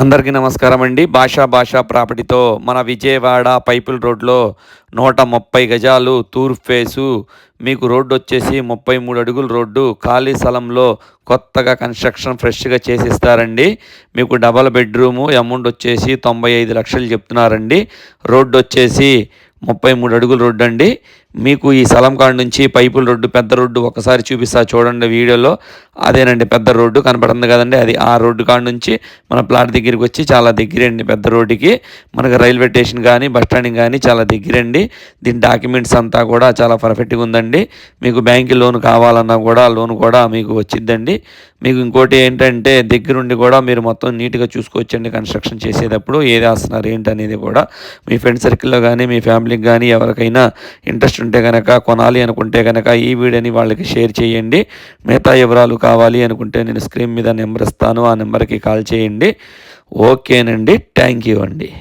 అందరికీ నమస్కారం అండి. భాషా ప్రాపర్టీతో మన విజయవాడ పైపుల్ రోడ్లో 130 గజాలు తూర్పు ఫేసు, మీకు రోడ్డు వచ్చేసి 33 అడుగుల రోడ్డు, ఖాళీ స్థలంలో కొత్తగా కన్స్ట్రక్షన్ ఫ్రెష్గా చేసిస్తారండి. మీకు డబల్ బెడ్రూము, అమౌంట్ వచ్చేసి 95 లక్షలు చెప్తున్నారండి. రోడ్డు వచ్చేసి 33 అడుగుల రోడ్డు అండి. మీకు ఈ స్థలం కాడ నుంచి పైపుల రోడ్డు, పెద్ద రోడ్డు ఒకసారి చూపిస్తా చూడండి వీడియోలో. అదేనండి పెద్ద రోడ్డు కనపడుతుంది కదండి, అది ఆ రోడ్డు కాడ నుంచి మన ప్లాట్ దగ్గరికి వచ్చి చాలా దగ్గరండి. పెద్ద రోడ్డుకి మనకు రైల్వే స్టేషన్ కానీ బస్ స్టాండింగ్ కానీ చాలా దగ్గరండి. దీని డాక్యుమెంట్స్ అంతా కూడా చాలా పర్ఫెక్ట్గా ఉందండి. మీకు బ్యాంక్ లోన్ కావాలన్నా కూడా లోన్ కూడా మీకు వచ్చిద్దండి. మీకు ఇంకోటి ఏంటంటే దగ్గరుండి కూడా మీరు మొత్తం నీట్గా చూసుకోవచ్చండి. కన్స్ట్రక్షన్ చేసేటప్పుడు ఏది వేస్తున్నారు ఏంటి అనేది కూడా మీ ఫ్రెండ్ సర్కిల్లో కానీ మీ ఫ్యామిలీకి కానీ ఎవరికైనా ఇంట్రెస్ట్ ఉంటే కనుక, కొనాలి అనుకుంటే కనుక ఈ వీడియోని వాళ్ళకి షేర్ చేయండి. మిగతా వివరాలు కావాలి అనుకుంటే నేను స్క్రీన్ మీద నెంబర్ ఇస్తాను, ఆ నెంబర్కి కాల్ చేయండి. ఓకేనండి, థ్యాంక్ యూ అండి.